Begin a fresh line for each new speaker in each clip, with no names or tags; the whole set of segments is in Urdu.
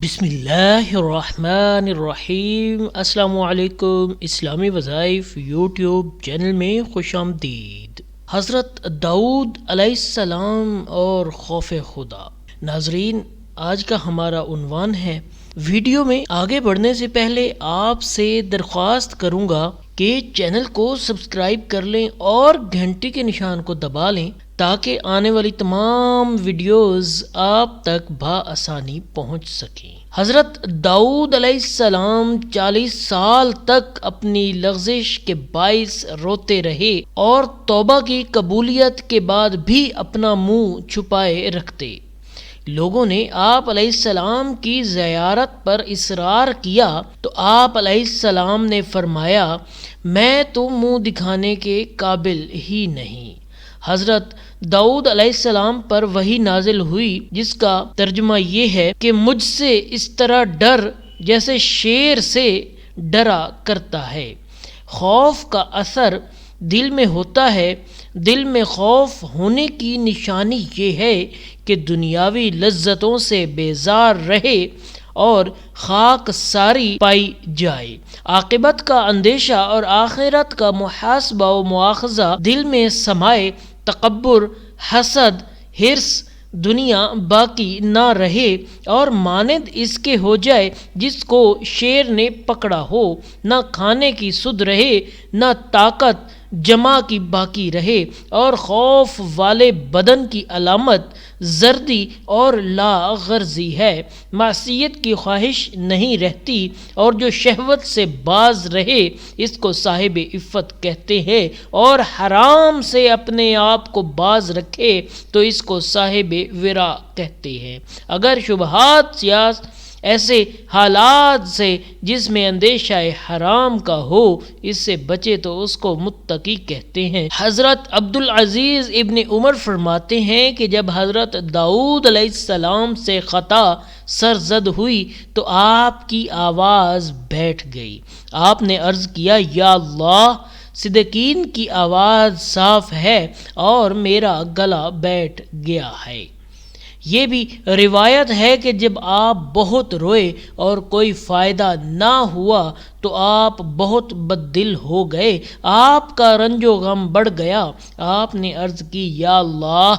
بسم اللہ الرحمن الرحیم۔ السلام علیکم۔ اسلامی وظائف یوٹیوب چینل میں خوش آمدید۔ حضرت داؤد علیہ السلام اور خوف خدا۔ ناظرین، آج کا ہمارا عنوان ہے۔ ویڈیو میں آگے بڑھنے سے پہلے آپ سے درخواست کروں گا کہ چینل کو سبسکرائب کر لیں اور گھنٹی کے نشان کو دبا لیں تاکہ آنے والی تمام ویڈیوز آپ تک بآسانی پہنچ سکیں۔ حضرت داؤد علیہ السلام 40 سال تک اپنی لغزش کے باعث روتے رہے اور توبہ کی قبولیت کے بعد بھی اپنا منہ چھپائے رکھتے۔ لوگوں نے آپ علیہ السلام کی زیارت پر اصرار کیا تو آپ علیہ السلام نے فرمایا، میں تو منہ دکھانے کے قابل ہی نہیں۔ حضرت داؤد علیہ السلام پر وحی نازل ہوئی جس کا ترجمہ یہ ہے کہ مجھ سے اس طرح ڈر جیسے شیر سے ڈرا کرتا ہے۔ خوف کا اثر دل میں ہوتا ہے۔ دل میں خوف ہونے کی نشانی یہ ہے کہ دنیاوی لذتوں سے بیزار رہے اور خاک ساری پائی جائے۔ عاقبت کا اندیشہ اور آخرت کا محاسبہ و مواخذہ دل میں سمائے، تکبر، حسد، حرص دنیا باقی نہ رہے اور مانند اس کے ہو جائے جس کو شیر نے پکڑا ہو، نہ کھانے کی سدھ رہے نہ طاقت جمع کی باقی رہے، اور خوف والے بدن کی علامت زردی اور لا غرضی ہے۔ معصیت کی خواہش نہیں رہتی اور جو شہوت سے باز رہے اس کو صاحب عفت کہتے ہیں، اور حرام سے اپنے آپ کو باز رکھے تو اس کو صاحب ورع کہتے ہیں۔ اگر شبہات یا ایسے حالات سے جس میں اندیشہ حرام کا ہو اس سے بچے تو اس کو متقی کہتے ہیں۔ حضرت عبدالعزیز ابن عمر فرماتے ہیں کہ جب حضرت داؤد علیہ السلام سے خطا سرزد ہوئی تو آپ کی آواز بیٹھ گئی۔ آپ نے عرض کیا، یا اللہ، صدیقین کی آواز صاف ہے اور میرا گلا بیٹھ گیا ہے۔ یہ بھی روایت ہے کہ جب آپ بہت روئے اور کوئی فائدہ نہ ہوا تو آپ بہت بد دل ہو گئے، آپ کا رنج و غم بڑھ گیا۔ آپ نے عرض کی، یا اللہ،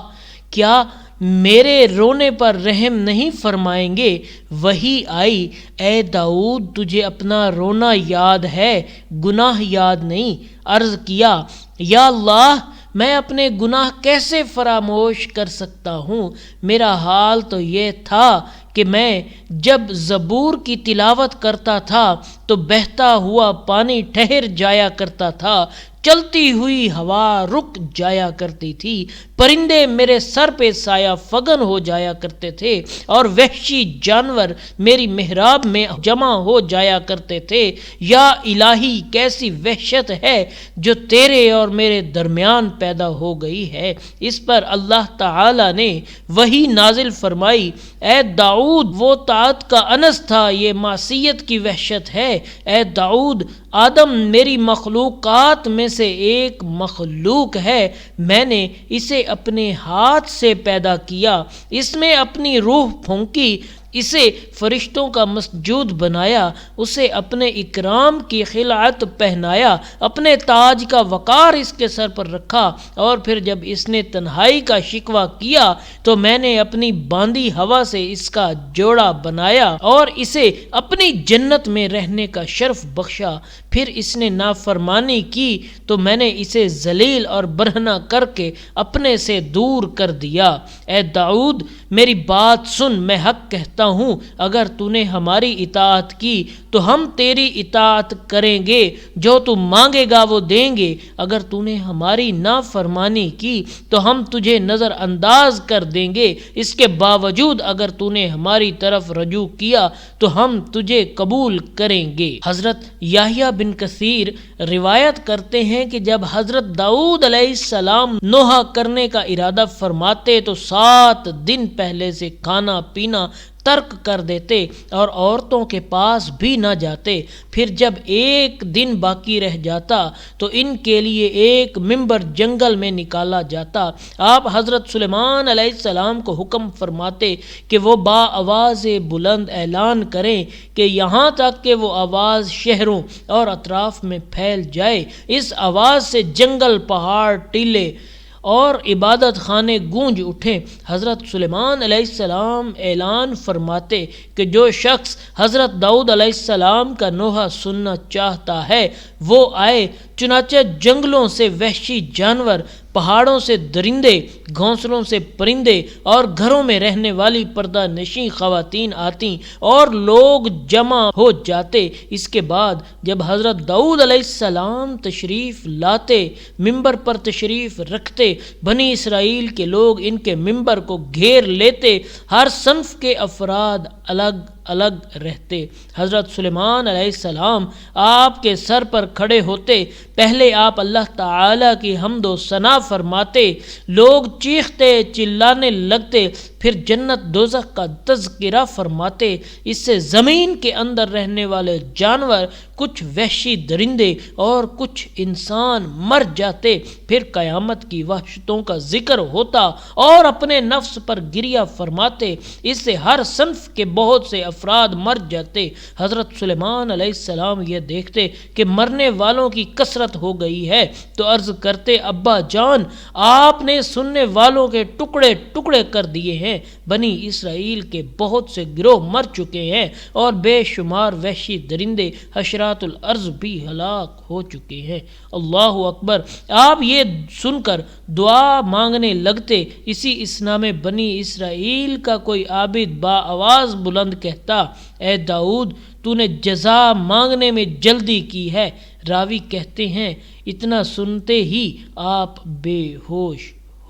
کیا میرے رونے پر رحم نہیں فرمائیں گے؟ وحی آئی، اے داؤد، تجھے اپنا رونا یاد ہے، گناہ یاد نہیں۔ عرض کیا، یا اللہ، میں اپنے گناہ کیسے فراموش کر سکتا ہوں؟ میرا حال تو یہ تھا کہ میں جب زبور کی تلاوت کرتا تھا تو بہتا ہوا پانی ٹھہر جایا کرتا تھا، چلتی ہوئی ہوا رک جایا کرتی تھی، پرندے میرے سر پہ سایہ فگن ہو جایا کرتے تھے اور وحشی جانور میری محراب میں جمع ہو جایا کرتے تھے۔ یا الہی، کیسی وحشت ہے جو تیرے اور میرے درمیان پیدا ہو گئی ہے۔ اس پر اللہ تعالی نے وحی نازل فرمائی، اے داؤد، وہ طاعت کا انس تھا، یہ معصیت کی وحشت ہے۔ اے داؤد، آدم میری مخلوقات میں سے ایک مخلوق ہے، میں نے اسے اپنے ہاتھ سے پیدا کیا، اس میں اپنی روح پھونکی، اسے فرشتوں کا مسجود بنایا، اسے اپنے اکرام کی خلعت پہنایا، اپنے تاج کا وقار اس کے سر پر رکھا، اور پھر جب اس نے تنہائی کا شکوہ کیا تو میں نے اپنی باندھی ہوا سے اس کا جوڑا بنایا اور اسے اپنی جنت میں رہنے کا شرف بخشا۔ پھر اس نے نافرمانی کی تو میں نے اسے ذلیل اور برہنہ کر کے اپنے سے دور کر دیا۔ اے داؤد، میری بات سن، میں حق کہتا ہوں، اگر تو نے ہماری اطاعت کی تو ہم تیری اطاعت کریں گے، جو تو مانگے گا وہ دیں گے، اگر تو نے ہماری نافرمانی کی تو ہم تجھے نظر انداز کر دیں گے، اس کے باوجود اگر تو نے ہماری طرف رجوع کیا تو ہم تجھے قبول کریں گے۔ حضرت یحییٰ بن کثیر روایت کرتے ہیں کہ جب حضرت داؤد علیہ السلام نوحہ کرنے کا ارادہ فرماتے تو 7 دن پہلے سے کھانا پینا ترک کر دیتے اور عورتوں کے پاس بھی نہ جاتے۔ پھر جب ایک دن باقی رہ جاتا تو ان کے لیے ایک ممبر جنگل میں نکالا جاتا۔ آپ حضرت سلیمان علیہ السلام کو حکم فرماتے کہ وہ با آواز بلند اعلان کریں کہ یہاں تک کہ وہ آواز شہروں اور اطراف میں پھیل جائے۔ اس آواز سے جنگل، پہاڑ، ٹیلے اور عبادت خانے گونج اٹھے۔ حضرت سلیمان علیہ السلام اعلان فرماتے کہ جو شخص حضرت داؤد علیہ السلام کا نوحہ سننا چاہتا ہے وہ آئے۔ چنانچہ جنگلوں سے وحشی جانور، پہاڑوں سے درندے، گھونسلوں سے پرندے اور گھروں میں رہنے والی پردہ نشین خواتین آتی اور لوگ جمع ہو جاتے۔ اس کے بعد جب حضرت داؤد علیہ السلام تشریف لاتے، ممبر پر تشریف رکھتے، بنی اسرائیل کے لوگ ان کے ممبر کو گھیر لیتے۔ ہر صنف کے افراد الگ الگ رہتے۔ حضرت سلیمان علیہ السلام آپ کے سر پر کھڑے ہوتے۔ پہلے آپ اللہ تعالیٰ کی حمد و ثنا فرماتے، لوگ چیختے چلانے لگتے، پھر جنت دوزخ کا تذکرہ فرماتے۔ اس سے زمین کے اندر رہنے والے جانور، کچھ وحشی درندے اور کچھ انسان مر جاتے۔ پھر قیامت کی وحشتوں کا ذکر ہوتا اور اپنے نفس پر گریہ فرماتے۔ اس سے ہر صنف کے بہت سے افراد مر جاتے۔ حضرت سلیمان علیہ السلام یہ دیکھتے کہ مرنے والوں کی کثرت ہو گئی ہے تو عرض کرتے، ابا جان، آپ نے سننے والوں کے ٹکڑے ٹکڑے کر دیے ہیں۔ بنی اسرائیل کے بہت سے گروہ مر چکے ہیں اور بے شمار وحشی درندے حشرات الارض بھی ہلاک ہو چکے ہیں۔ اللہ اکبر۔ آپ یہ سن کر دعا مانگنے لگتے۔ اسی اثنا میں بنی اسرائیل کا کوئی عابد با آواز بلند کہتا، اے داؤد، تو نے جزا مانگنے میں جلدی کی ہے۔ راوی کہتے ہیں اتنا سنتے ہی آپ بے ہوش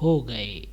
ہو گئے۔